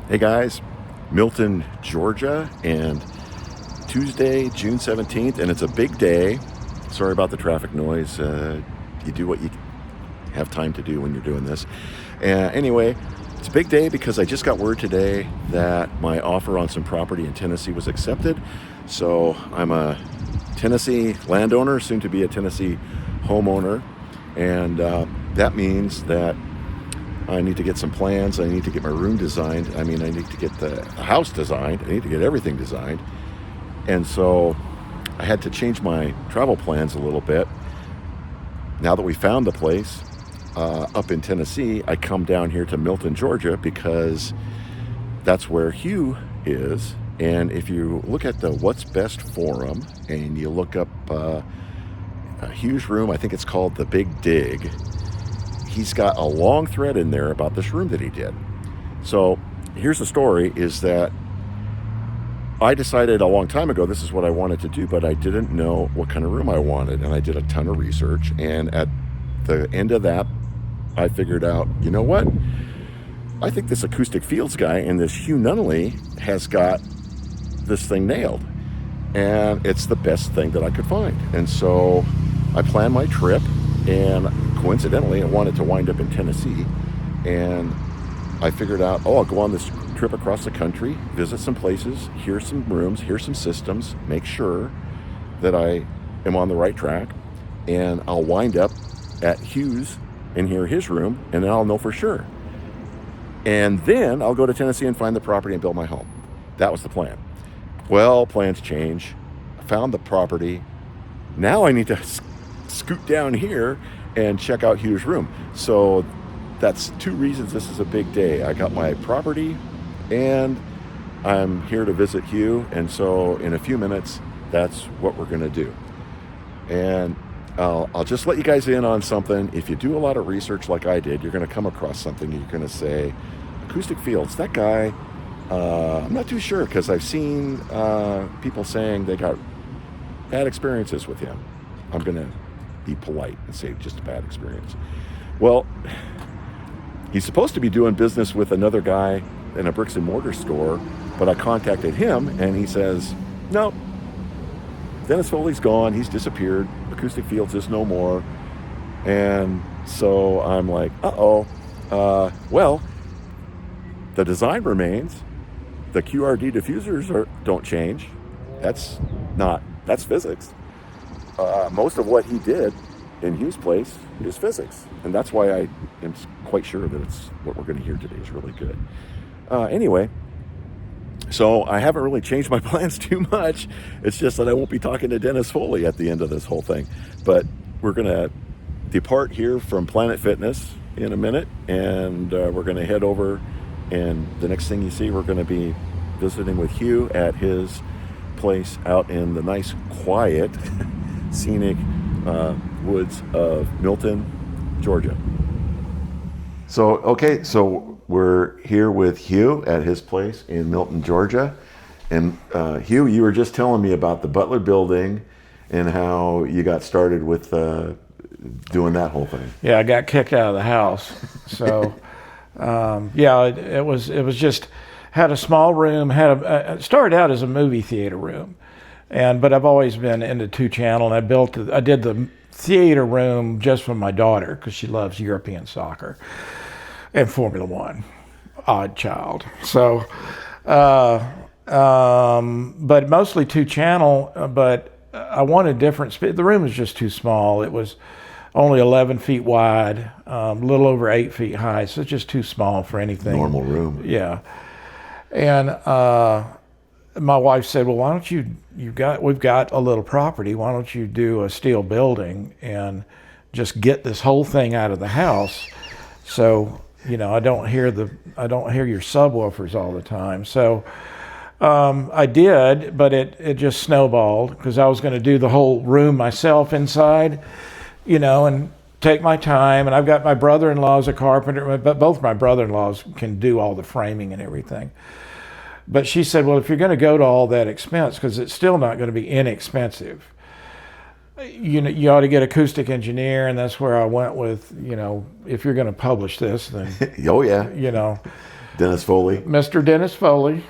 Hey guys, Milton, Georgia, and Tuesday, June 17th, and it's a big day. Sorry about the traffic noise. You do what you have time to do when you're doing this. Anyway, it's a big day because I just got word today that my offer on some property in Tennessee was accepted. So I'm a Tennessee landowner, soon to be a Tennessee homeowner, and that means that I need to get some plans. I need to get my room designed. I need to get the house designed. I need to get everything designed. And so I had to change my travel plans a little bit. Now that we found the place up in Tennessee, I come down here to Milton, Georgia, because that's where Hugh is. And if you look at the What's Best forum and you look up Hugh's room, I think it's called The Big Dig, he's got a long thread in there about this room that he did. So here's the story, is that I decided a long time ago this is what I wanted to do, but I didn't know what kind of room I wanted, and I did a ton of research, and at the end of that I figured out, you know what, I think this acoustic fields guy and this Hugh Nunnally has got this thing nailed, and it's the best thing that I could find. And so I planned my trip, and coincidentally I wanted to wind up in Tennessee, and I figured out, I'll go on this trip across the country, visit some places, hear some rooms, hear some systems, make sure that I am on the right track, and I'll wind up at Hugh's and hear his room, and then I'll know for sure. And then I'll go to Tennessee and find the property and build my home. That was the plan. Well, plans change. I found the property. Now I need to scoot down here and check out Hugh's room. So that's two reasons this is a big day. I got my property and I'm here to visit Hugh. And so in a few minutes, that's what we're going to do. And I'll just let you guys in on something. If you do a lot of research like I did, you're going to come across something. You're going to say, acoustic fields, that guy, I'm not too sure, because I've seen people saying they got bad experiences with him. I'm going to be polite and say just a bad experience. Well, he's supposed to be doing business with another guy in a bricks and mortar store, but I contacted him and he says, no, Dennis Foley's gone, he's disappeared, Acoustic Fields is no more. And so I'm like, well, the design remains, the QRD diffusers don't change. That's physics. Most of what he did in Hugh's place is physics, and that's why I am quite sure that it's what we're going to hear today is really good. Anyway, so I haven't really changed my plans too much. It's just that I won't be talking to Dennis Foley at the end of this whole thing. But we're going to depart here from Planet Fitness in a minute, and we're going to head over, and the next thing you see, we're going to be visiting with Hugh at his place out in the nice, quiet, scenic woods of Milton, Georgia. So we're here with Hugh at his place in Milton, Georgia. And Hugh, you were just telling me about the Butler building and how you got started with doing that whole thing. Yeah, I got kicked out of the house. So, it was just, had a small room, it started out as a movie theater room. But I've always been into two-channel, and I did the theater room just for my daughter because she loves European soccer and Formula One. Odd child. So, but mostly two-channel. But I wanted different speed. The room was just too small. It was only 11 feet wide, a little over 8 feet high. So it's just too small for anything. Normal room. Yeah. And my wife said, well, why don't we've got a little property, why don't you do a steel building and just get this whole thing out of the house, so I don't hear your subwoofers all the time. So I did, but it just snowballed because I was going to do the whole room myself inside, and take my time. And I've got my brother-in-law's a carpenter, but both my brother-in-laws can do all the framing and everything. But she said, well, if you're going to go to all that expense, because it's still not going to be inexpensive, you ought to get acoustic engineer, and that's where I went with, if you're going to publish this, then oh yeah, Dennis Foley. Mr. Dennis Foley.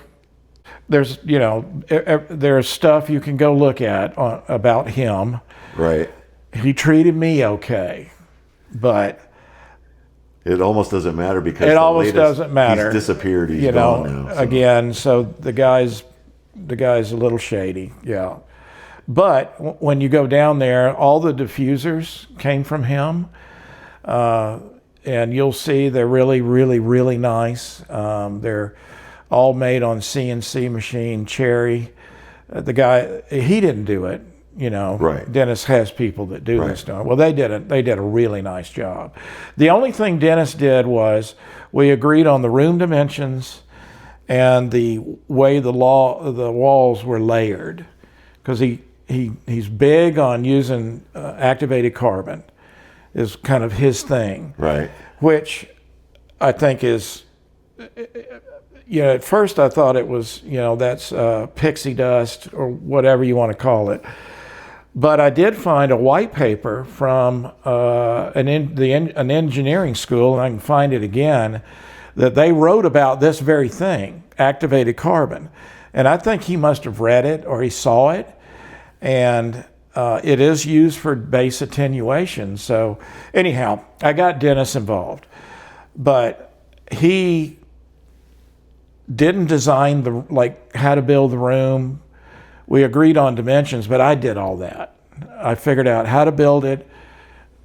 There's, there's stuff you can go look at about him. Right. He treated me okay, but it almost doesn't matter because it almost doesn't matter. He's disappeared. He's gone now. So. Again, so the guy's a little shady. Yeah. But when you go down there, all the diffusers came from him. And you'll see they're really, really, really nice. They're all made on CNC machine, cherry. The guy, he didn't do it, Right. Dennis has people that do this stuff. Well, they did a really nice job. The only thing Dennis did was we agreed on the room dimensions and the way the walls were layered, because he's big on using activated carbon. Is kind of his thing, right? Which I think is, at first I thought it was, that's pixie dust or whatever you want to call it. But I did find a white paper from an engineering school, and I can find it again, that they wrote about this very thing, activated carbon. And I think he must have read it or he saw it, and it is used for bass attenuation. So anyhow, I got Dennis involved, but he didn't design how to build the room. We agreed on dimensions, but I did all that. I figured out how to build it,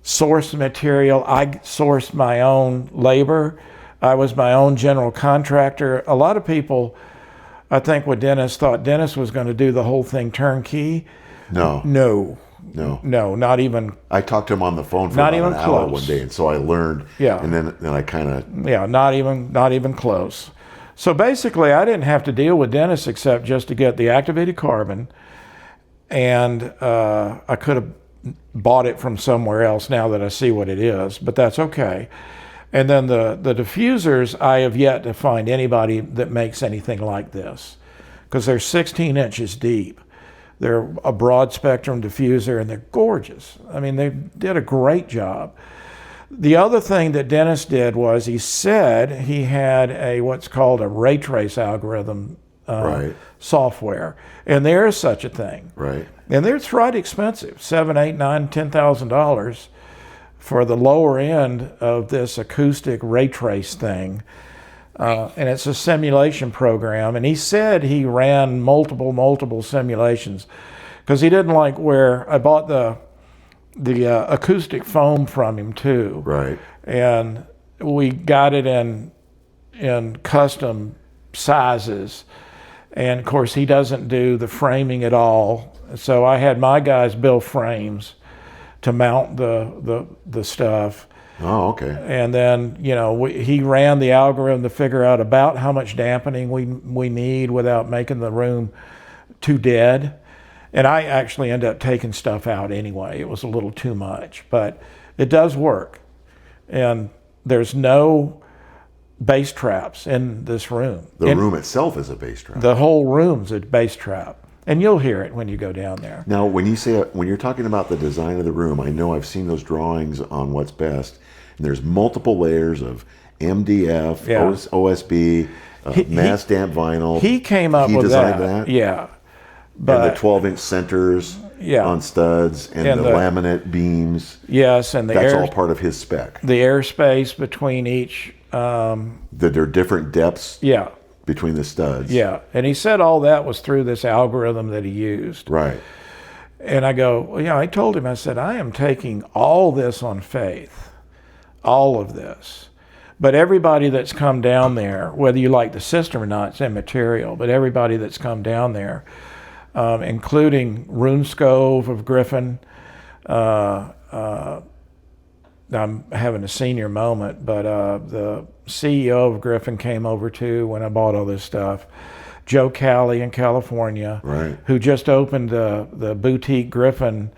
source the material. I sourced my own labor. I was my own general contractor. A lot of people, I think, with Dennis thought Dennis was going to do the whole thing turnkey. No, not even. I talked to him on the phone for about an hour one day, and so I learned. Yeah, and then I kind of. Yeah, not even close. So basically, I didn't have to deal with Dennis except just to get the activated carbon, and I could have bought it from somewhere else now that I see what it is, but that's okay. And then the diffusers, I have yet to find anybody that makes anything like this, because they're 16 inches deep. They're a broad spectrum diffuser, and they're gorgeous. I mean, they did a great job. The other thing that Dennis did was he said he had what's called a ray trace algorithm software, and there is such a thing. Right. And it's right expensive, $7,000, $8,000, $9,000, $10,000 for the lower end of this acoustic ray trace thing. And it's a simulation program. And he said he ran multiple simulations because he didn't like where I bought the acoustic foam from him too. Right. And we got it in custom sizes. And of course he doesn't do the framing at all. So I had my guys build frames to mount the stuff. Oh, okay. And then, he ran the algorithm to figure out about how much dampening we need without making the room too dead. And I actually ended up taking stuff out anyway. It was a little too much, but it does work. And there's no bass traps in this room. The room itself is a bass trap. The whole room's a bass trap. And you'll hear it when you go down there. Now, when you're talking about the design of the room, I know I've seen those drawings on What's Best. And there's multiple layers of MDF, OSB, mass damp vinyl. He came up with that. He designed that? Yeah. But, and the 12-inch centers on studs and the laminate beams. Yes, and that's all part of his spec. The airspace between each. That there are different depths. Yeah. Between the studs. Yeah, and he said all that was through this algorithm that he used. Right. And I go, I told him, I said, I am taking all this on faith, all of this. But everybody that's come down there, whether you like the system or not, it's immaterial, but everybody that's come down there, including Runeskov of Gryphon, I'm having a senior moment, but the CEO of Gryphon came over too when I bought all this stuff. Joe Calley in California, who just opened the boutique Gryphon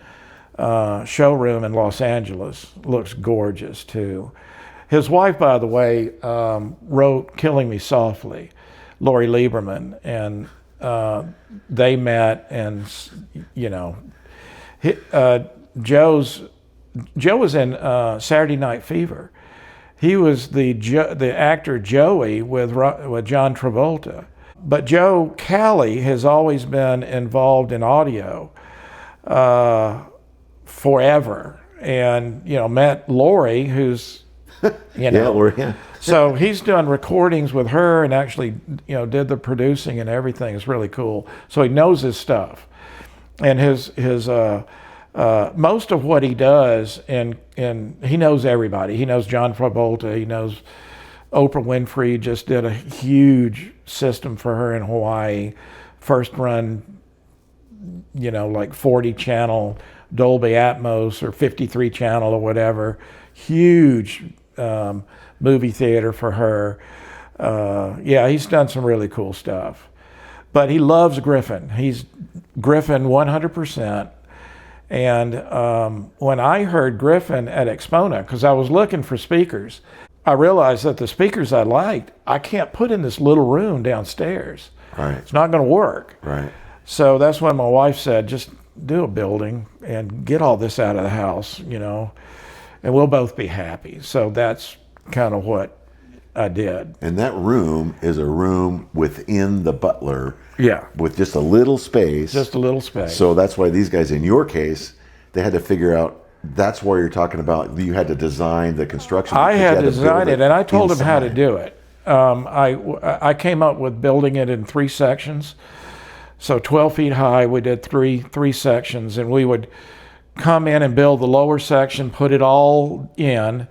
showroom in Los Angeles. Looks gorgeous too. His wife, by the way, wrote "Killing Me Softly," Lori Lieberman, and they met, and Joe was in Saturday Night Fever. He was the actor Joey with John Travolta. But Joe Cali has always been involved in audio forever, and met Lori, who's Yeah, Lori. Yeah. so he's done recordings with her and actually did the producing and everything. It's really cool. So he knows his stuff, and his most of what he does, and he knows everybody. He knows John Travolta. He knows Oprah Winfrey. Just did a huge system for her in Hawaii, first run, like 40 channel Dolby Atmos or 53 channel or whatever. Huge movie theater for her. Yeah, he's done some really cool stuff. But he loves Gryphon. He's Gryphon 100%. And when I heard Gryphon at Exponent, because I was looking for speakers, I realized that the speakers I liked, I can't put in this little room downstairs. Right. It's not going to work. Right. So that's when my wife said, just do a building and get all this out of the house, and we'll both be happy. So that's kind of what I did. And that room is a room within the Butler. Yeah. With just a little space. Just a little space. So that's why these guys, in your case, they had to figure out, that's why you're talking about, you had to design the construction. I had to design it, and I told him how to do it. I came up with building it in 3 sections. So 12 feet high, we did three sections, and we would come in and build the lower section, put it all in,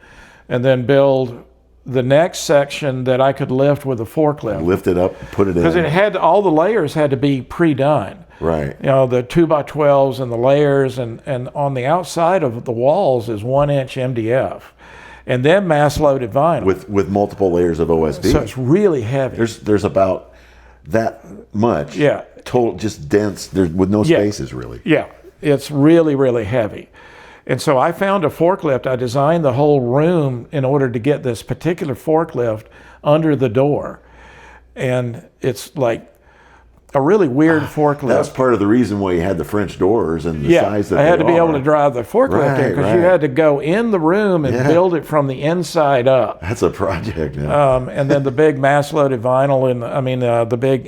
and then build the next section that I could lift with a forklift. Lift it up, put it in. Because all the layers had to be pre-done. Right. The 2x12s and the layers, and on the outside of the walls is 1-inch MDF, and then mass-loaded vinyl. With multiple layers of OSB. So it's really heavy. There's about that much. Yeah. Total, just dense, with no spaces really. Yeah, it's really, really heavy. And so I found a forklift. I designed the whole room in order to get this particular forklift under the door. And it's like a really weird forklift. That's part of the reason why you had the French doors and the size that I had to be are. able to drive the forklift in, because you had to go in the room and build it from the inside up. That's a project now. And then the big mass-loaded vinyl, and the big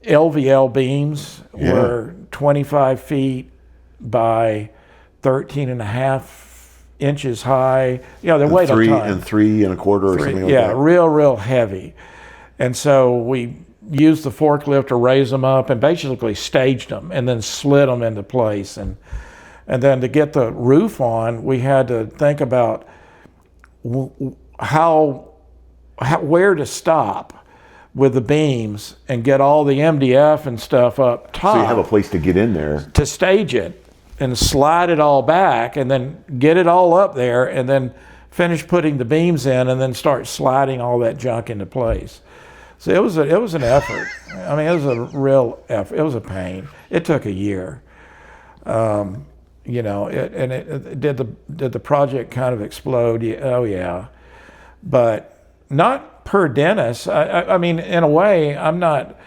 LVL beams were 25 feet by 13.5 inches high. They weighed a ton. And 3 1/4 or something like that. Yeah, real heavy. And so we used the forklift to raise them up and basically staged them and then slid them into place. And then to get the roof on, we had to think about where to stop with the beams and get all the MDF and stuff up top. So you have a place to get in there. To stage it and slide it all back and then get it all up there and then finish putting the beams in and then start sliding all that junk into place. So it was an effort. I mean, it was a real effort. It was a pain. It took a year. Did the project kind of explode? Oh yeah, but not per Dennis. I mean, in a way, I'm not.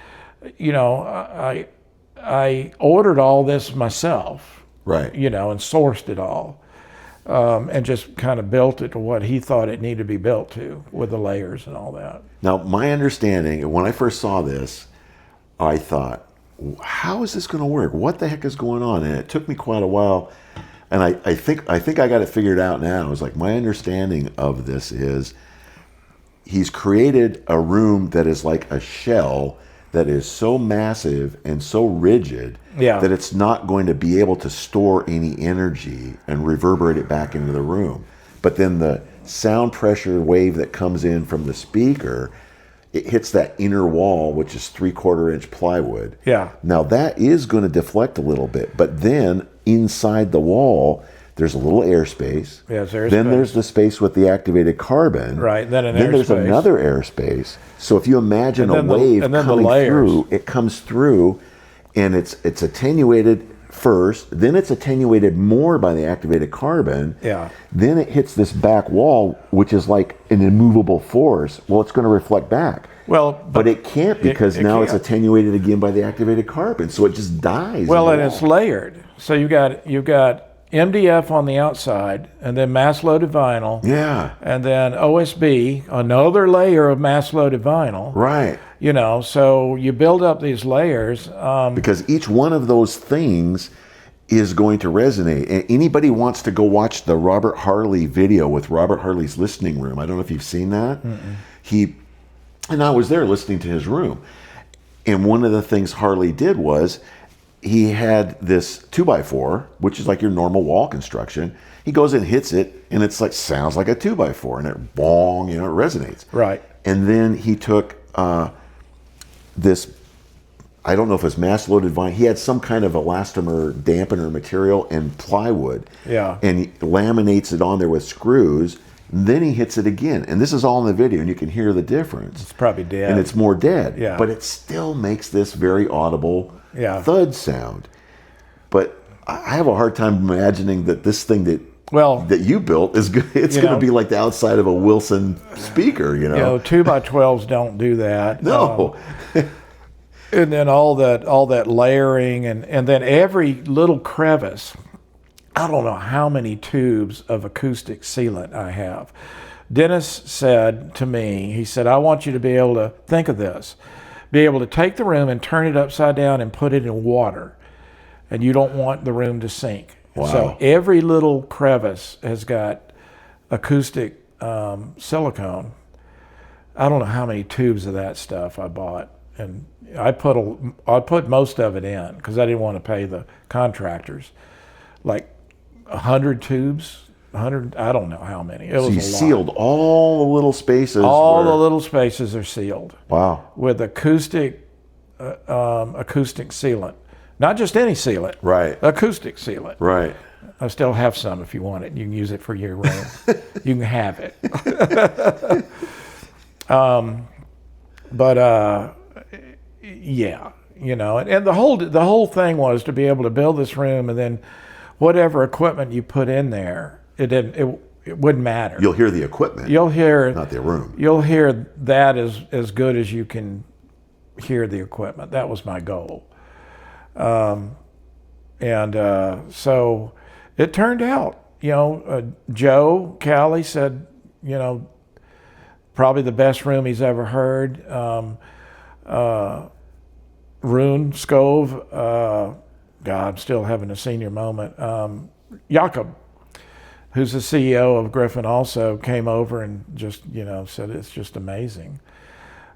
I ordered all this myself. Right. And sourced it all. And just kind of built it to what he thought it needed to be built to, with the layers and all that. Now, my understanding, when I first saw this, I thought, how is this going to work? What the heck is going on? And it took me quite a while, and I think I got it figured out now. It's like, my understanding of this is he's created a room that is like a shell that is so massive and so rigid that it's not going to be able to store any energy and reverberate it back into the room. But then the sound pressure wave that comes in from the speaker, it hits that inner wall, which is 3/4 inch plywood. Yeah. Now that is going to deflect a little bit, but then inside the wall, there's a little airspace. Yeah, there's then there's the space with the activated carbon. Right. Then there's another airspace. So if you imagine a wave coming through, it comes through, and it's attenuated first. Then it's attenuated more by the activated carbon. Yeah. Then it hits this back wall, which is like an immovable force. Well, it's going to reflect back. Well, but it can't, because now it's attenuated again by the activated carbon. So it just dies. Well, and it's layered. So you got MDF on the outside, and then mass-loaded vinyl. Yeah. And then OSB, another layer of mass-loaded vinyl. Right. You know, so you build up these layers. Because each one of those things is going to resonate. And anybody wants to go watch the Robert Harley video with Robert Harley's listening room. I don't know if you've seen that. And I was there listening to his room. And one of the things Harley did was he had this 2x4, which is like your normal wall construction. He goes and hits it, and it's like sounds like a 2x4, and it bong, you know, it resonates. Right. And then he took this, I don't know if it's mass-loaded vinyl. He had some kind of elastomer dampener material and plywood. Yeah. And he laminates it on there with screws. Then he hits it again. And this is all in the video, and you can hear the difference. It's probably dead. And it's more dead. Yeah. But it still makes this very audible thud sound. But I have a hard time imagining that this thing that you built is good. It's going to be like the outside of a Wilson speaker, you know. You know, 2x12s don't do that. No. And then all that layering, and then every little crevice. I don't know how many tubes of acoustic sealant I have. Dennis said to me, he said, I want you to be able to think of this, be able to take the room and turn it upside down and put it in water, and you don't want the room to sink. Wow. So every little crevice has got acoustic silicone. I don't know how many tubes of that stuff I bought, and I put most of it in because I didn't want to pay the contractors. Like 100 tubes, 100, I don't know how many. It was So you a lot. sealed all the little spaces. All the little spaces are sealed. Wow. With acoustic sealant. Not just any sealant. Right. Acoustic sealant. Right. I still have some if you want it. You can use it for your room. You can have it. Yeah, you know, and the whole thing was to be able to build this room, and then whatever equipment you put in there, it wouldn't matter. You'll hear the equipment. You'll hear not the room. You'll hear that as good as you can hear the equipment. That was my goal. So it turned out, you know, Joe Cali said, you know, probably the best room he's ever heard. Rune Scove, God, I'm still having a senior moment. Jakob, who's the CEO of Gryphon, also came over and just, you know, said it's just amazing.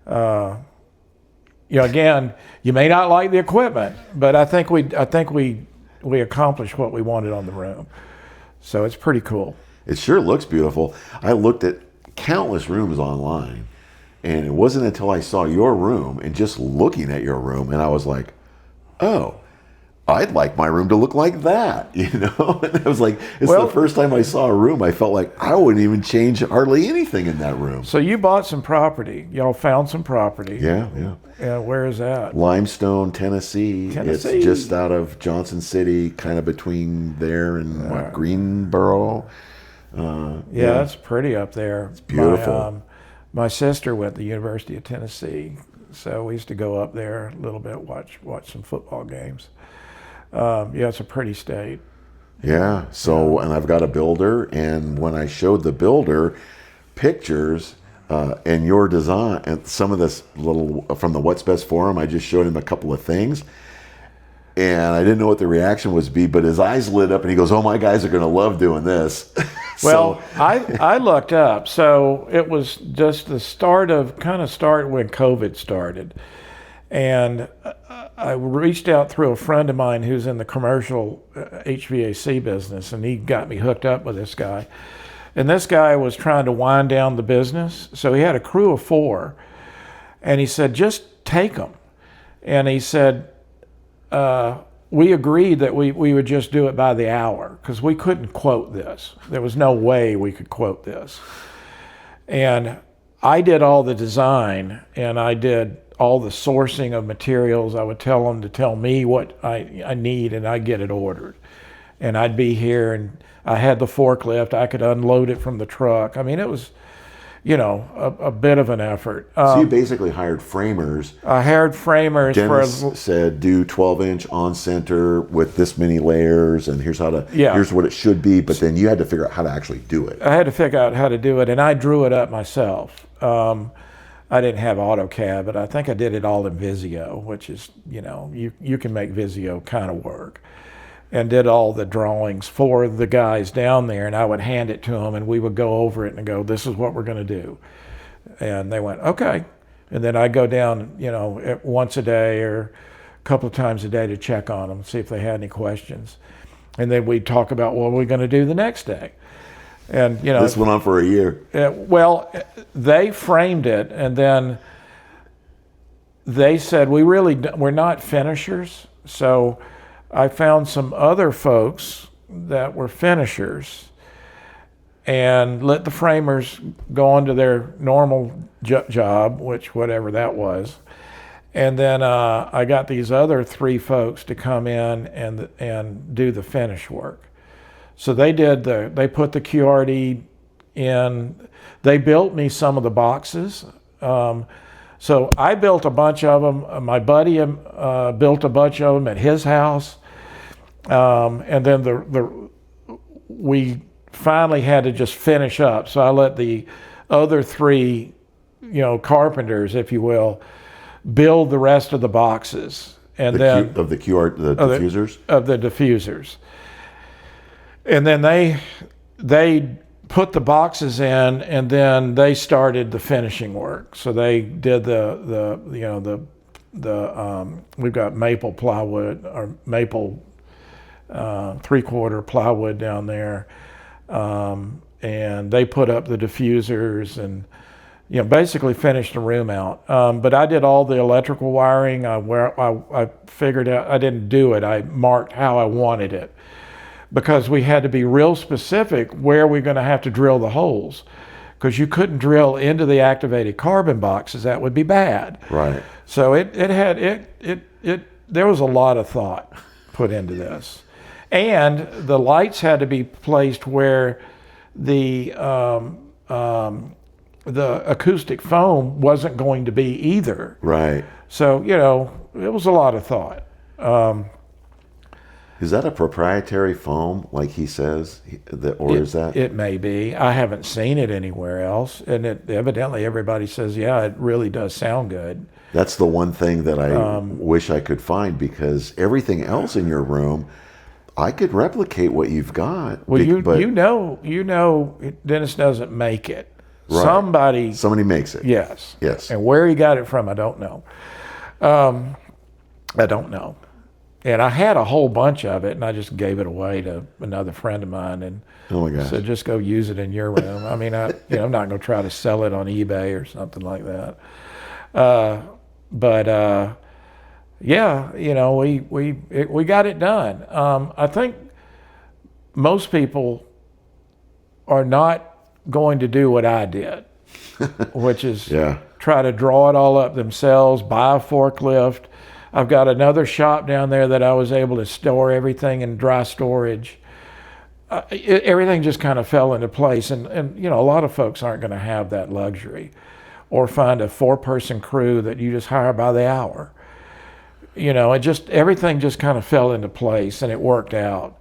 You know, again, you may not like the equipment, but I think we accomplished what we wanted on the room. So it's pretty cool. It sure looks beautiful. I looked at countless rooms online, and it wasn't until I saw your room and just looking at your room, and I was like, oh, I'd like my room to look like that, you know? And I was like, it's the first time I saw a room, I felt like I wouldn't even change hardly anything in that room. So you bought some property. Y'all found some property. Yeah, yeah. And where is that? Limestone, Tennessee. It's just out of Johnson City, kind of between there and Greenboro. Yeah, it's pretty up there. It's beautiful. My sister went to the University of Tennessee, so we used to go up there a little bit, watch some football games. Yeah, it's a pretty state. Yeah. So, and I've got a builder, and when I showed the builder pictures and your design and some of this little from the What's Best forum, I just showed him a couple of things, and I didn't know what the reaction was be, but his eyes lit up, and he goes, "Oh, my guys are going to love doing this." Well, I looked up, so it was just the start when COVID started, and I reached out through a friend of mine who's in the commercial HVAC business, and he got me hooked up with this guy. And this guy was trying to wind down the business, so he had a crew of 4, and he said, just take them. And he said, we agreed that we would just do it by the hour because we couldn't quote this. There was no way we could quote this. And I did all the design, and I did all the sourcing of materials. I would tell them to tell me what I need, and I'd get it ordered. And I'd be here, and I had the forklift. I could unload it from the truck. I mean, it was a bit of an effort. So you basically hired framers. I hired framers Dennis said, do 12-inch on center with this many layers, and here's what it should be. But then you had to figure out how to actually do it. I had to figure out how to do it, and I drew it up myself. I didn't have AutoCAD, but I think I did it all in Visio, which is, you can make Visio kind of work. And did all the drawings for the guys down there, and I would hand it to them, and we would go over it and go, this is what we're going to do. And they went, okay. And then I'd go down, once a day or a couple of times a day to check on them, see if they had any questions. And then we'd talk about what we're going to do the next day. And, this went on for a year. Well, they framed it, and then they said, we're not finishers, so I found some other folks that were finishers and let the framers go on to their normal job, which whatever that was. And then I got these other 3 folks to come in and do the finish work. So they put the QRD in. They built me some of the boxes. So I built a bunch of them. My buddy built a bunch of them at his house. And then we finally had to just finish up. So I let the other 3, carpenters, if you will, build the rest of the boxes. And the diffusers? Of the diffusers. And then they put the boxes in, and then they started the finishing work. So they did we've got maple plywood or maple 3/4 plywood down there, and they put up the diffusers and basically finished the room out. But I did all the electrical wiring. I figured out, I didn't do it. I marked how I wanted it, because we had to be real specific where we're going to have to drill the holes, because you couldn't drill into the activated carbon boxes. That would be bad. Right. So there was a lot of thought put into this. And the lights had to be placed where the acoustic foam wasn't going to be either. Right. So, it was a lot of thought. Is that a proprietary foam, like he says, is that? It may be. I haven't seen it anywhere else, and evidently everybody says, yeah, it really does sound good. That's the one thing that I wish I could find, because everything else in your room, I could replicate what you've got. Well, Dennis doesn't make it. Right. Somebody makes it. Yes. Yes. And where he got it from, I don't know. I don't know. And I had a whole bunch of it, and I just gave it away to another friend of mine, and said, just go use it in your room. I mean, I'm not going to try to sell it on eBay or something like that. Yeah, we got it done. I think most people are not going to do what I did, which is try to draw it all up themselves, buy a forklift. I've got another shop down there that I was able to store everything in dry storage. Everything just kind of fell into place, and a lot of folks aren't going to have that luxury, or find a 4-person crew that you just hire by the hour. Everything just kind of fell into place, and it worked out.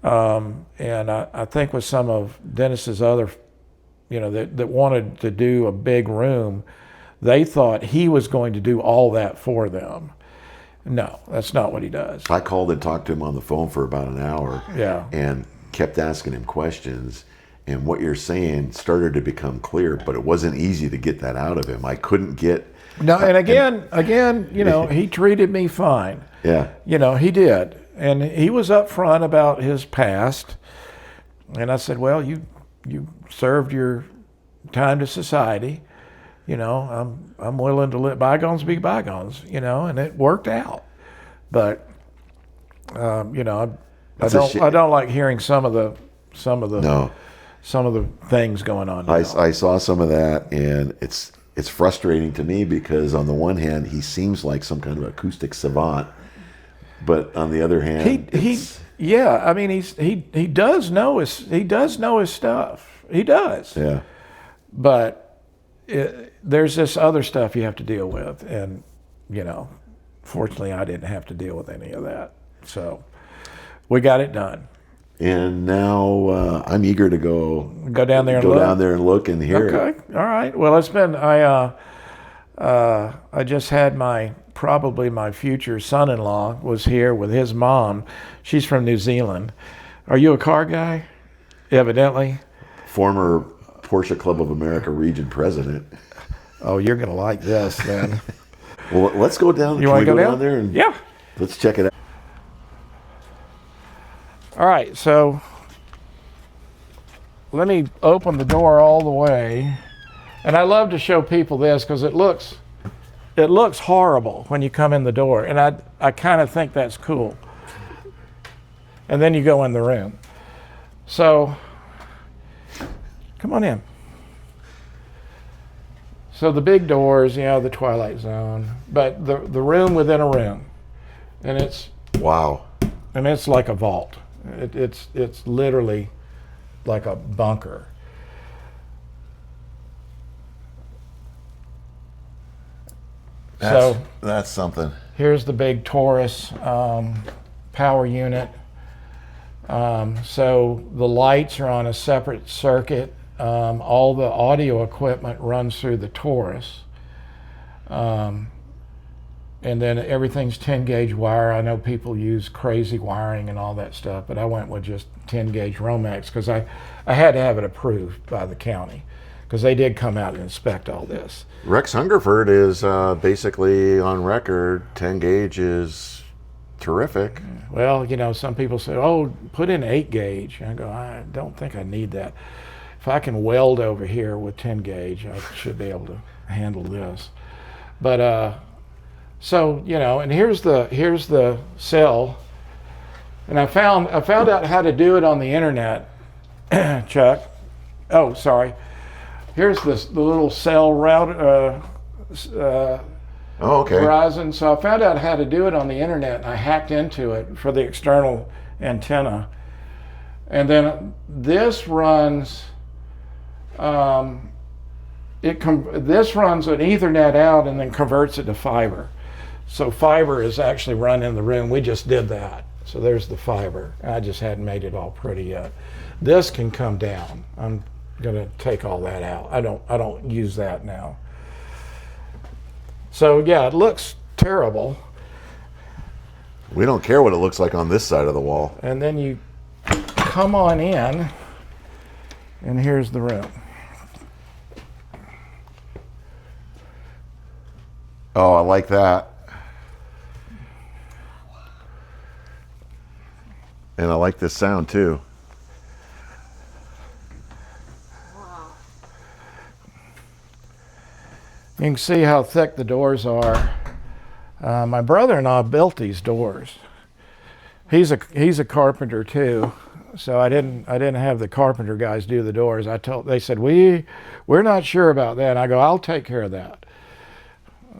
And I think with some of Dennis's other, that wanted to do a big room, they thought he was going to do all that for them. No, that's not what he does. I called and talked to him on the phone for about an hour. Yeah. And kept asking him questions. And what you're saying started to become clear, but it wasn't easy to get that out of him. I couldn't get... No, and again, he treated me fine. Yeah. He did. And he was upfront about his past. And I said, well, you served your time to society. I'm willing to let bygones be bygones, and it worked out. But, I don't like hearing some of the things going on now. I saw some of that, and it's frustrating to me, because on the one hand, he seems like some kind of acoustic savant, but on the other hand, he does know his stuff. He does. Yeah. But there's this other stuff you have to deal with, and fortunately I didn't have to deal with any of that, so we got it done. And now I'm eager to go down there and go look. down there and look and hear it. Okay, all right. Well, it's been I just had probably my future son-in-law was here with his mom. She's from New Zealand. Are you a car guy? Evidently. Former Porsche Club of America region president. Oh, you're gonna like this then. Well, let's go down. You want to go down there? And yeah. Let's check it out. All right, so let me open the door all the way. And I love to show people this because it looks horrible when you come in the door, and I kind of think that's cool. And then you go in the room. So come on in. So the big doors, the Twilight Zone, but the room within a room, and it's wow, and it's like a vault. It's literally like a bunker. That's something. Here's the big Torus power unit. So the lights are on a separate circuit. All the audio equipment runs through the Torus. And then everything's 10 gauge wire. I know people use crazy wiring and all that stuff, but I went with just 10 gauge Romex because I had to have it approved by the county because they did come out and inspect all this. Rex Hungerford is basically on record. 10 gauge is terrific. Well, some people say, oh, put in 8 gauge. I go, I don't think I need that. If I can weld over here with 10 gauge, I should be able to handle this. But so and here's the cell, and I found out how to do it on the internet, Chuck. Oh, sorry. Here's the little cell router. Okay. Horizon. So I found out how to do it on the internet, and I hacked into it for the external antenna, and then this runs. This runs an Ethernet out and then converts it to fiber. So fiber is actually run in the room. We just did that. So there's the fiber. I just hadn't made it all pretty yet. This can come down. I'm gonna take all that out. I don't use that now. So yeah, it looks terrible. We don't care what it looks like on this side of the wall. And then you come on in, and here's the room. Oh, I like that. And I like this sound too. You can see how thick the doors are. My brother-in-law built these doors. He's a carpenter too, so I didn't have the carpenter guys do the doors. They said we're not sure about that. And I go, I'll take care of that.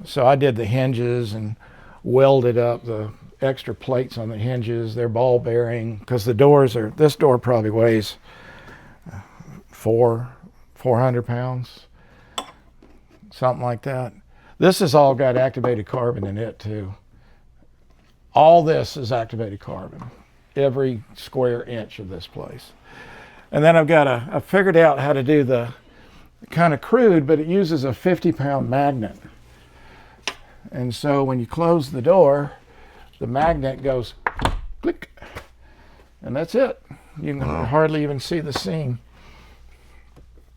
So I did the hinges and welded up the extra plates on the hinges. They're ball bearing because this door probably weighs 400 pounds, something like that. This has all got activated carbon in it too. All this is activated carbon, every square inch of this place. And then I figured out how to do the kind of crude, but it uses a 50-pound magnet. And so when you close the door, the magnet goes click, and that's it. You can hardly even see the seam.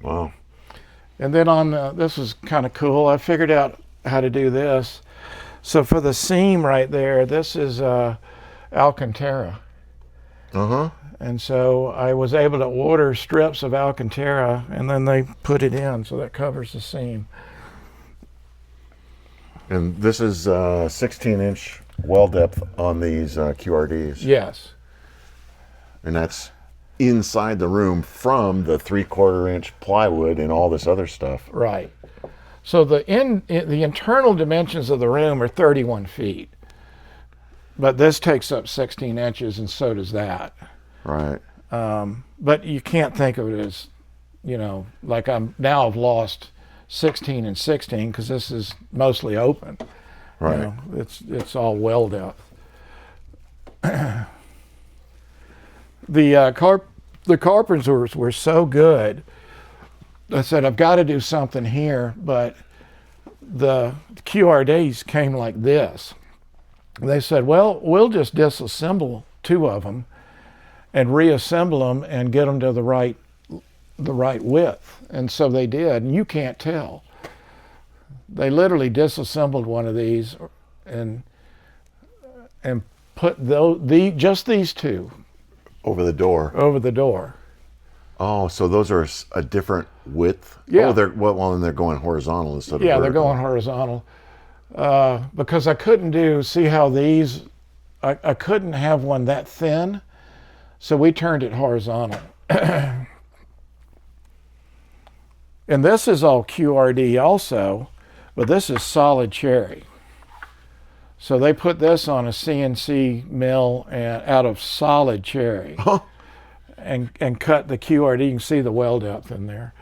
Wow. And then this was kind of cool. I figured out how to do this. So for the seam right there, this is Alcantara. Uh-huh. And so I was able to order strips of Alcantara, and then they put it in, so that covers the seam. And this is 16-inch well depth on these QRDs. Yes. And that's inside the room from the 3/4-inch plywood and all this other stuff. Right. So the internal dimensions of the room are 31 feet. But this takes up 16 inches, and so does that. Right. But you can't think of it as, like I've lost 16 and 16 because this is mostly open. Right. You know, it's all well depth. The carpenters were so good. I said, I've got to do something here, but the QRDs came like this. They said, well, we'll just disassemble 2 of them and reassemble them and get them to the right width. And so they did, and you can't tell. They literally disassembled one of these and put just these 2 Over the door. over the door. Oh, so those are a different width? Yeah. Oh, then they're going horizontal instead of Yeah, vertical. they're going horizontal. Because I couldn't see how these, I couldn't have one that thin, so we turned it horizontal. And this is all QRD also, but this is solid cherry. So they put this on a CNC mill out of solid cherry and cut the QRD. You can see the well depth in there.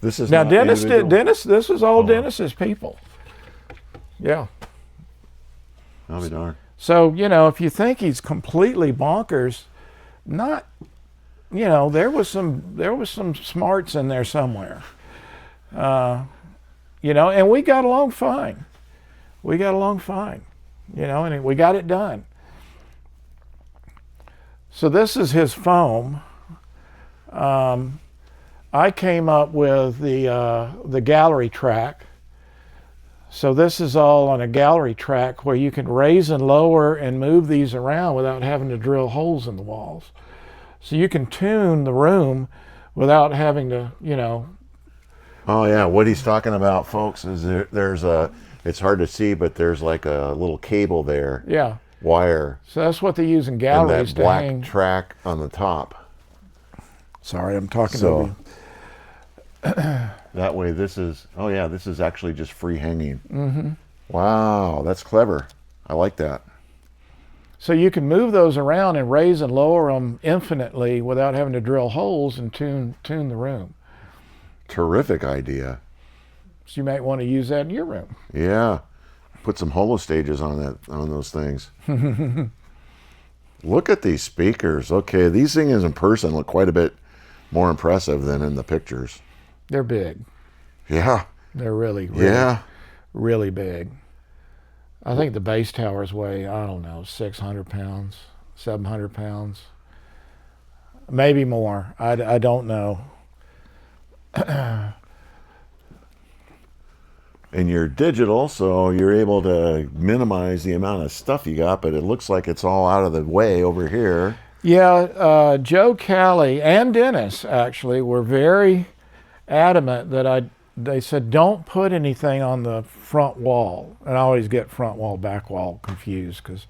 This is Now, not Dennis, individual? this is all Dennis's people. Yeah. I'll be darned. So, if you think he's completely bonkers, not, there was some smarts in there somewhere. And we got along fine. And we got it done. So this is his foam. I came up with the gallery track. So this is all on a gallery track where you can raise and lower and move these around without having to drill holes in the walls. So you can tune the room without having to, Oh yeah, what he's talking about, folks, is there's it's hard to see, but there's like a little cable there. Yeah. Wire. So that's what they use in And galleries that black to hang. track on the top. Sorry, I'm talking So- over you. That way this is actually just free hanging. Mm-hmm. Wow, that's clever. I like that. So you can move those around and raise and lower them infinitely without having to drill holes and tune the room. Terrific idea. So you might want to use that in your room. Yeah. Put some holo stages on those things. Look at these speakers. Okay, these things in person look quite a bit more impressive than in the pictures. They're big. Yeah. They're really big. I think the base towers weigh, 600 pounds, 700 pounds, maybe more. I don't know. And you're digital, so you're able to minimize the amount of stuff you got, but it looks like it's all out of the way over here. Yeah, Joe Callie and Dennis actually were very adamant that they said don't put anything on the front wall. And I always get front wall, back wall confused because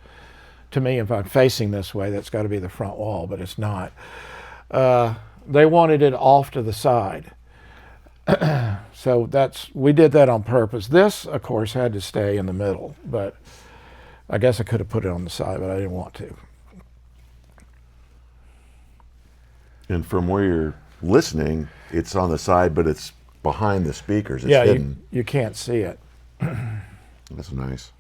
to me, if I'm facing this way, that's got to be the front wall, but it's not. They wanted it off to the side. So we did that on purpose. This, of course, had to stay in the middle, but I guess I could have put it on the side, but I didn't want to. And from where you're listening, it's on the side, but it's behind the speakers. It's Yeah, hidden. you can't see it. That's nice.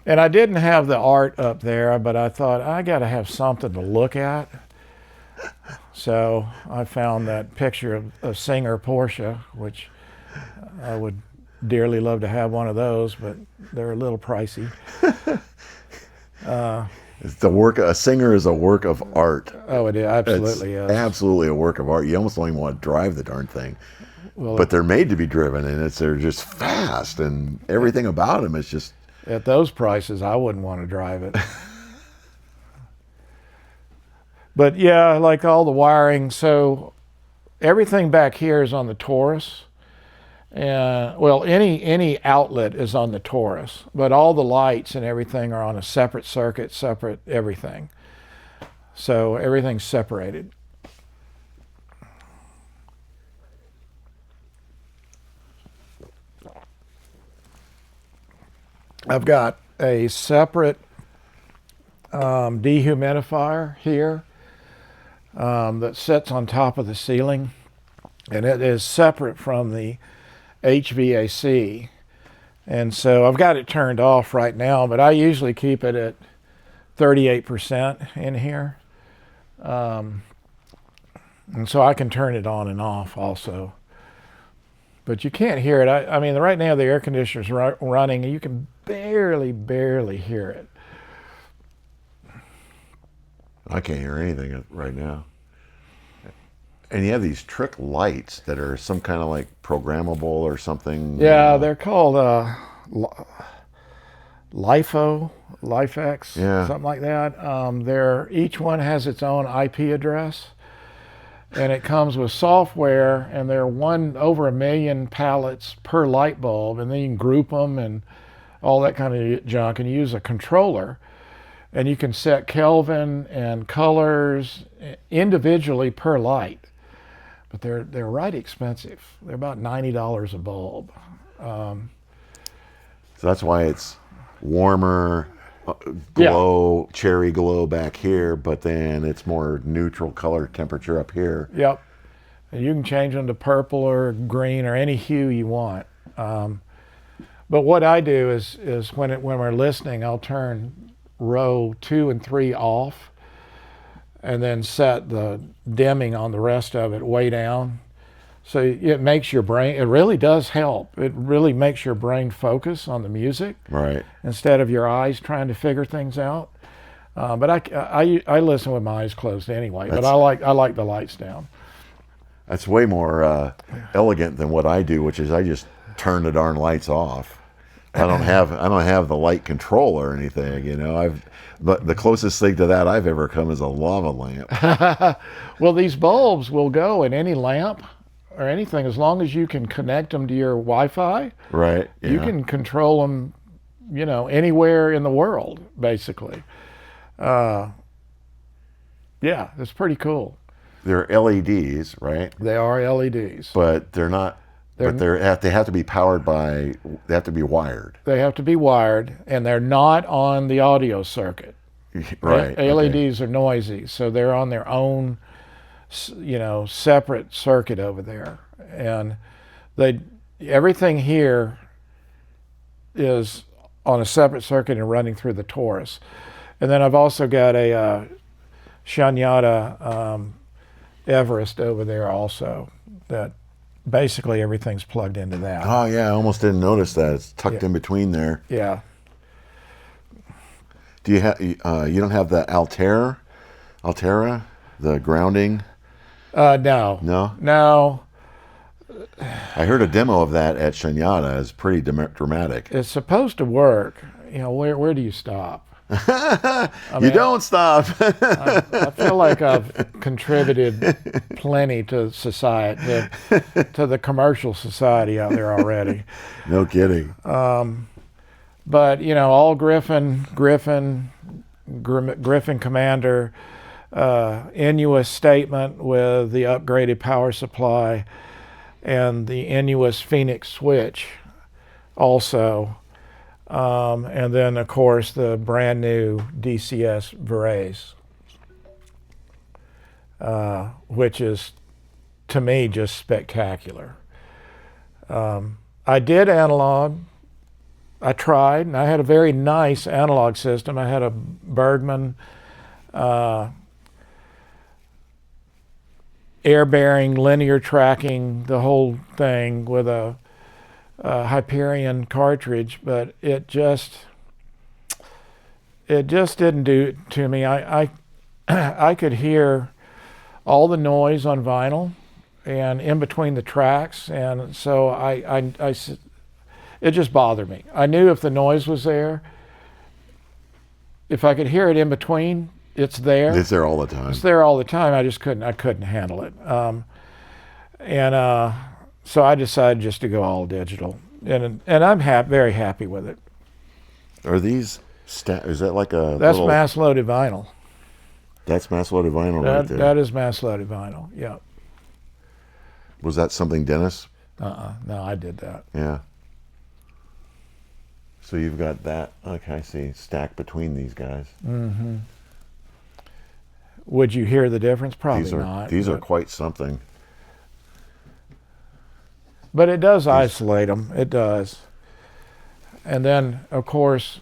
And I didn't have the art up there, but I thought I got to have something to look at. So I found that picture of Singer Porsche, which I would dearly love to have one of those, but they're a little pricey. It's a singer is a work of art. Oh, it absolutely It's is. absolutely a work of art. You almost don't even want to drive the darn thing. Well, But they're made to be driven, and they're just fast, and everything about them is just... at those prices, I wouldn't want to drive it. But yeah, like all the wiring, so everything back here is on the Torus. Well, any outlet is on the Torus, but all the lights and everything are on a separate circuit, separate everything. So everything's separated. I've got a separate dehumidifier here that sits on top of the ceiling. and it is separate from the HVAC. And so I've got it turned off right now, but I usually keep it at 38% in here. And so I can turn it on and off also. But you can't hear it. I mean, right now the air conditioner's running, and you can barely hear it. I can't hear anything right now. And you have these trick lights that are some kind of like programmable or something. Yeah, they're called LIFO, Yeah. something like that. Each one has its own IP address, and it comes with software, and they're over 1 million pallets per light bulb, and then you can group them and all that kind of junk, and you use a controller, and you can set Kelvin and colors individually per light. But they're right expensive. They're about $90 a bulb. So that's why it's warmer, glow, cherry glow back here, but then it's more neutral color temperature up here. Yep. And you can change them to purple or green or any hue you want. But what I do is when we're listening, I'll turn row 2 and 3 off, and then set the dimming on the rest of it way down. So it makes your brain, it really does help. It really makes your brain focus on the music. Right. Instead of your eyes trying to figure things out. But I listen with my eyes closed anyway, but I like the lights down. That's way more elegant than what I do, which is I just turn the darn lights off. I don't have the light control or anything, you know. But the closest thing to that I've ever come is a lava lamp. Well, these bulbs will go in any lamp or anything as long as you can connect them to your Wi-Fi. Right. Yeah. You can control them, you know, anywhere in the world, basically. Yeah, it's pretty cool. They're LEDs, right? They are LEDs, but they're not. They have to be powered by. They have to be wired. They have to be wired, and they're not on the audio circuit. Right. LEDs are noisy, so they're on their own, you know, separate circuit over there, and everything here is on a separate circuit and running through the Torus. And then I've also got a Shunyata Everest over there also, that basically everything's plugged into that. Oh yeah, I almost didn't notice that. It's tucked in between there. Yeah. Do you have? You don't have the Altera, the grounding? No. No. No. I heard a demo of that at Shunyata. It's pretty dramatic. It's supposed to work. You know, where do you stop? You don't stop. I feel like I've contributed plenty to society, to the commercial society out there already. No kidding. But you know, all Gryphon Commander, ingenious statement with the upgraded power supply, and the ingenious Phoenix switch, also. And then, of course, the brand new DCS Varese, which is, to me, just spectacular. I did analog. I tried, and I had a very nice analog system. I had a Bergman air-bearing, linear tracking, the whole thing with a Hyperion cartridge, but it just didn't do it to me. I could hear all the noise on vinyl and in between the tracks, and so it just bothered me. I knew if the noise was there, if I could hear it in between, it's there. It's there all the time. It's there all the time. I just couldn't handle it. So I decided just to go all digital, and I'm very happy with it. Are these? Is that like a? That's mass loaded vinyl. That's mass loaded vinyl right there. That is mass loaded vinyl. Yeah. Was that something Dennis? No, I did that. Yeah. So you've got that. Okay, I see. Stacked between these guys. Mm-hmm. Would you hear the difference? Probably not. These are quite something. But it does isolate them. It does. And then, of course,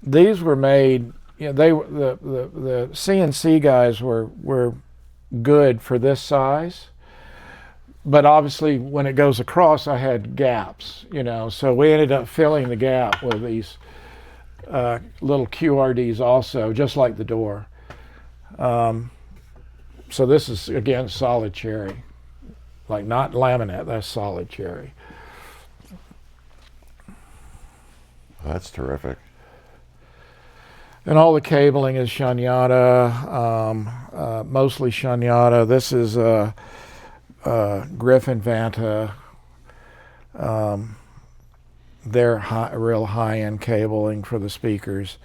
these were made. You know, the CNC guys were good for this size. But obviously, when it goes across, I had gaps. You know, so we ended up filling the gap with these little QRDs also, just like the door. So this is, again, solid cherry. Like not laminate, that's solid cherry. That's terrific. And all the cabling is Shunyata, mostly Shunyata. This is Gryphon Vanta. They're real high-end cabling for the speakers.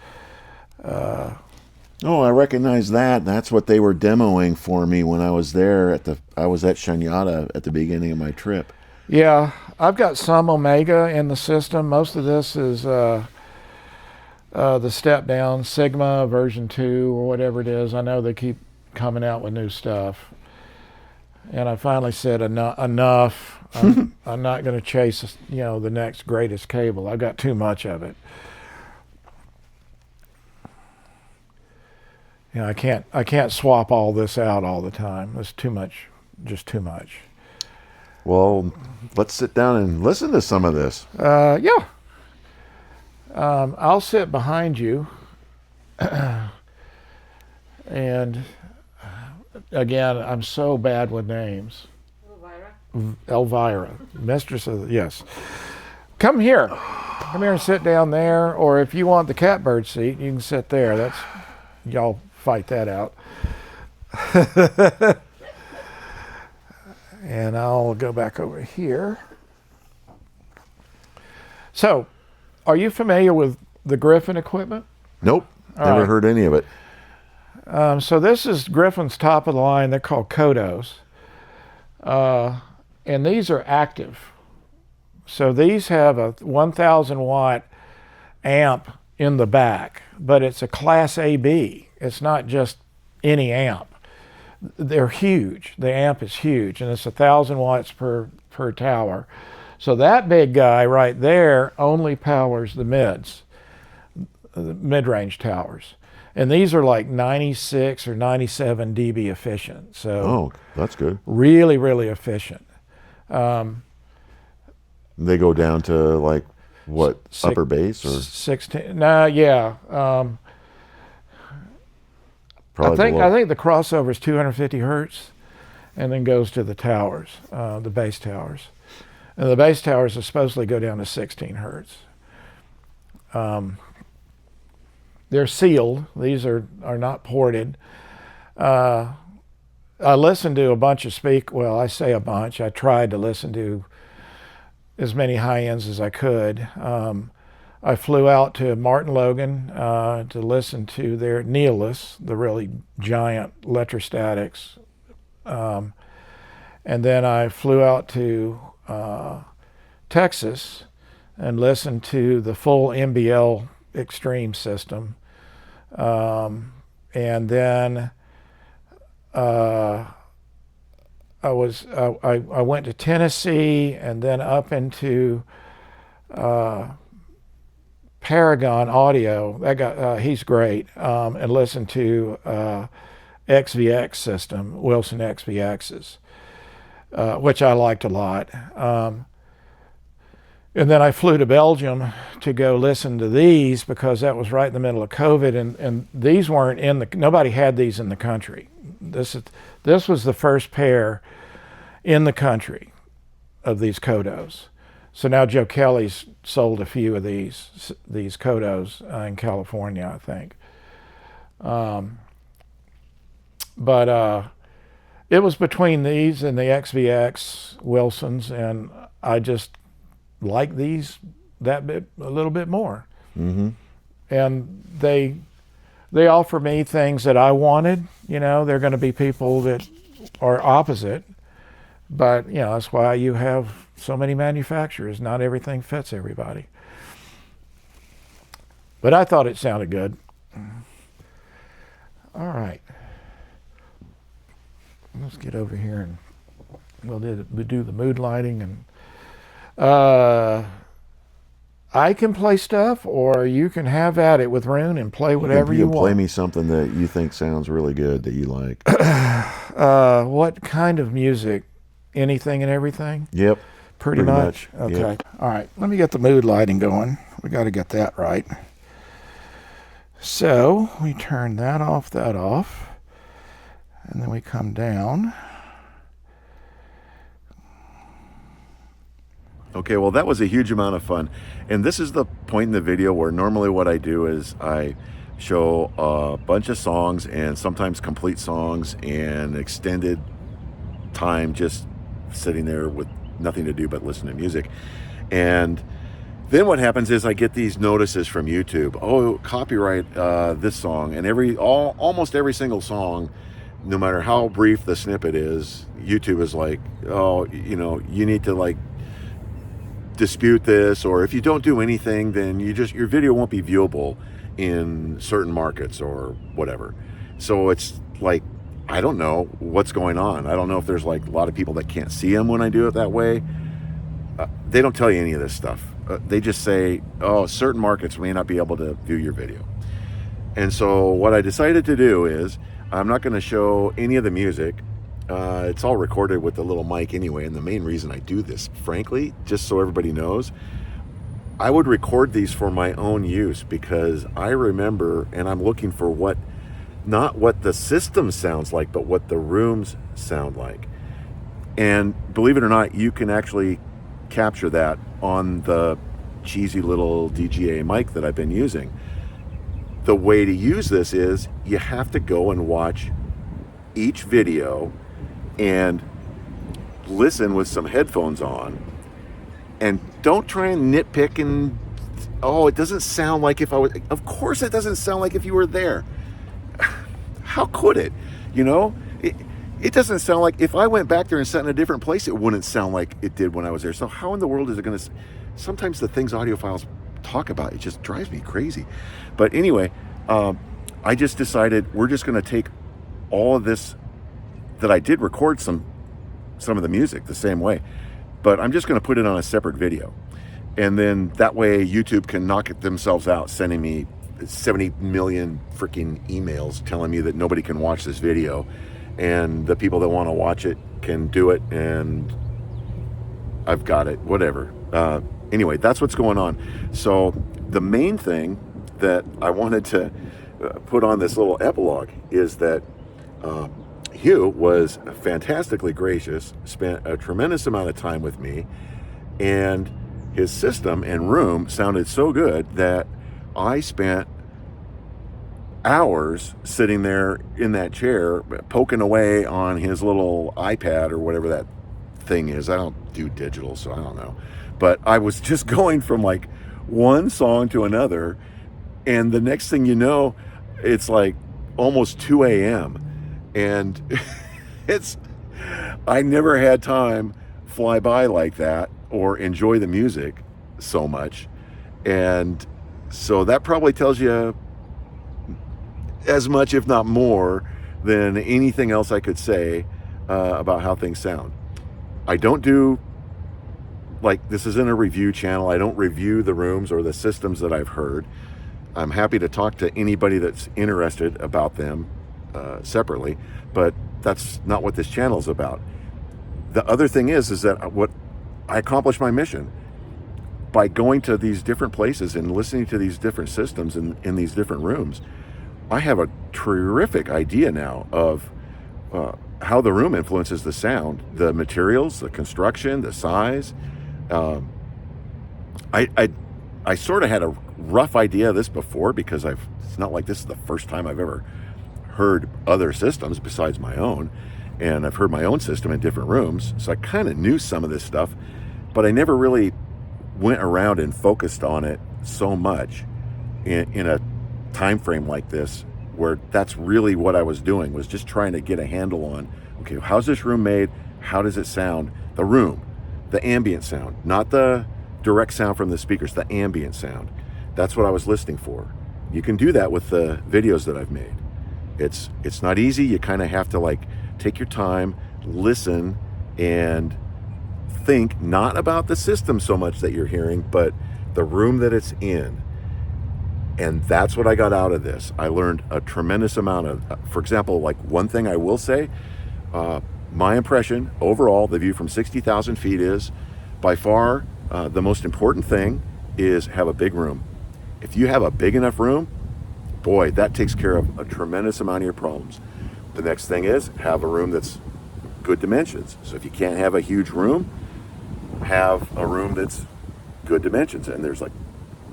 Oh, I recognize that. That's what they were demoing for me when I was there I was at Shunyata at the beginning of my trip. Yeah, I've got some Omega in the system. Most of this is the step down Sigma version 2 or whatever it is. I know they keep coming out with new stuff. And I finally said enough. I'm not going to chase, the next greatest cable. I've got too much of it. I can't swap all this out all the time. It's too much, just too much. Well, let's sit down and listen to some of this. Yeah. I'll sit behind you. And again, I'm so bad with names. Elvira, mistress of yes. Come here and sit down there, or if you want the catbird seat, you can sit there. That's y'all fight that out. And I'll go back over here. So, are you familiar with the Gryphon equipment? Nope, never heard any of it. So this is Gryphon's top of the line. They're called Kodos. And these are active. So these have a 1,000 watt amp in the back, but it's a class AB. It's not just any amp. They're huge. The amp is huge, and it's 1,000 watts per tower. So that big guy right there only powers the mid-range towers. And these are like 96 or 97 dB efficient. So that's good. Really, really efficient. They go down to like what, upper bass or 16? No, yeah. I think the crossover is 250 hertz, and then goes to the towers, the bass towers, and the bass towers are supposedly go down to 16 hertz. They're sealed. These are not ported. I listened to a bunch of well, I say a bunch. I tried to listen to as many high ends as I could. I flew out to Martin Logan to listen to their Neolus, the really giant electrostatics. And then I flew out to Texas and listened to the full MBL Extreme system. And then I went to Tennessee and then up into Paragon Audio. That guy, he's great. And listened to XVX system, Wilson XVXs, which I liked a lot. And then I flew to Belgium to go listen to these because that was right in the middle of COVID, and these weren't nobody had these in the country. This was the first pair in the country of these Kodos. So now Joe Kelly's sold a few of these Kodos in California, I think. But it was between these and the XVX Wilsons, and I just like these a little bit more. Mm-hmm. And they offer me things that I wanted. They're going to be people that are opposite, but that's why you have so many manufacturers. Not everything fits everybody. But I thought it sounded good. All right. Let's get over here and we do the mood lighting, and I can play stuff, or you can have at it with Rune and play whatever you can play want. me something that you think sounds really good that you like. What kind of music? Anything and everything? Yep. Pretty much? Okay. Yep. All right. Let me get the mood lighting going. We got to get that right. So we turn that off, and then we come down. Okay, well, that was a huge amount of fun. And this is the point in the video where normally what I do is I show a bunch of songs, and sometimes complete songs, and extended time just sitting there with nothing to do but listen to music. And then what happens is I get these notices from YouTube. Oh, copyright this song. And almost every single song, no matter how brief the snippet is, YouTube is like, oh, you need to like dispute this, or if you don't do anything, then your video won't be viewable in certain markets or whatever. So it's like, I don't know what's going on. I don't know if there's like a lot of people that can't see them when I do it that way. They don't tell you any of this stuff. They just say, oh, certain markets may not be able to view your video. And so what I decided to do is I'm not going to show any of the music. It's all recorded with the little mic anyway. And the main reason I do this, frankly, just so everybody knows, I would record these for my own use, because I remember, and I'm looking for not what the system sounds like, but what the rooms sound like. And believe it or not, you can actually capture that on the cheesy little DGA mic that I've been using. The way to use this is you have to go and watch each video and listen with some headphones on, and don't try and nitpick and, oh, it doesn't sound like if I was, of course it doesn't sound like if you were there. How could it? It doesn't sound like, if I went back there and sat in a different place, it wouldn't sound like it did when I was there. So how in the world is it going to, sometimes the things audiophiles talk about, it just drives me crazy. But anyway, I just decided we're just going to take all of this that I did record some of the music the same way, but I'm just going to put it on a separate video. And then that way YouTube can knock it themselves out, sending me 70 million freaking emails telling me that nobody can watch this video, and the people that want to watch it can do it, and I've got it, whatever. Anyway, that's what's going on. So the main thing that I wanted to put on this little epilogue is that Hugh was fantastically gracious, spent a tremendous amount of time with me, and his system and room sounded so good that I spent hours sitting there in that chair poking away on his little iPad or whatever that thing is. I don't do digital, so I don't know. But I was just going from like one song to another, and the next thing you know, it's like almost 2 a.m. And I never had time fly by like that or enjoy the music so much. And so that probably tells you as much, if not more, than anything else I could say about how things sound. I don't do, like, this isn't a review channel. I don't review the rooms or the systems that I've heard. I'm happy to talk to anybody that's interested about them separately, but that's not what this channel is about. The other thing is that what I accomplished my mission by going to these different places and listening to these different systems in these different rooms. I have a terrific idea now of how the room influences the sound, the materials, the construction, the size. I sort of had a rough idea of this before, because it's not like this is the first time I've ever heard other systems besides my own, and I've heard my own system in different rooms, so I kind of knew some of this stuff, but I never really went around and focused on it so much in a time frame like this, where that's really what I was doing, was just trying to get a handle on, okay, how's this room made? How does it sound? The room, the ambient sound, not the direct sound from the speakers, the ambient sound. That's what I was listening for. You can do that with the videos that I've made. It's not easy. You kind of have to like take your time, listen, and think not about the system so much that you're hearing, but the room that it's in. And that's what I got out of this. I learned a tremendous amount of, for example, like one thing I will say, my impression overall, the view from 60,000 feet is by far the most important thing is have a big room. If you have a big enough room, boy, that takes care of a tremendous amount of your problems. The next thing is have a room that's good dimensions. So if you can't have a huge room, have a room that's good dimensions. And there's like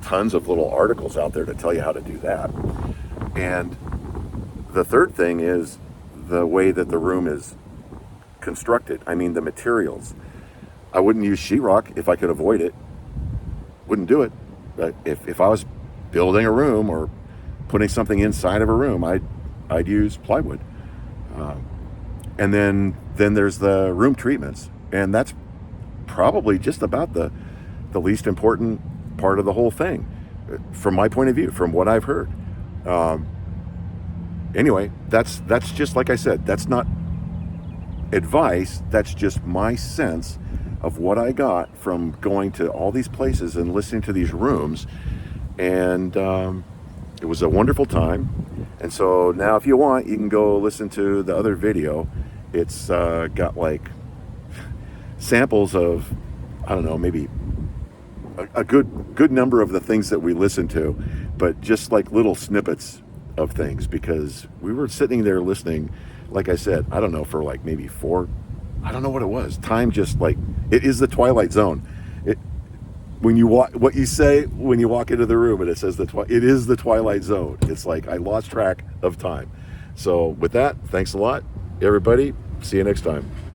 tons of little articles out there to tell you how to do that. And the third thing is the way that the room is constructed. I mean, the materials. I wouldn't use sheetrock if I could avoid it. Wouldn't do it. But if I was building a room or putting something inside of a room, I'd use plywood. And then there's the room treatments, and that's probably just about the least important part of the whole thing, from my point of view, from what I've heard. Anyway, that's just like I said. That's not advice. That's just my sense of what I got from going to all these places and listening to these rooms, and it was a wonderful time. And so now, if you want, you can go listen to the other video. It's got like samples of, I don't know, maybe a good number of the things that we listened to, but just like little snippets of things, because we were sitting there listening, like I said, I don't know, for like maybe 4, I don't know what it was. Time just like, it is the Twilight Zone. When you walk, what you say when you walk into the room and it says it is the Twilight Zone. It's like I lost track of time. So with that, thanks a lot, everybody. See you next time.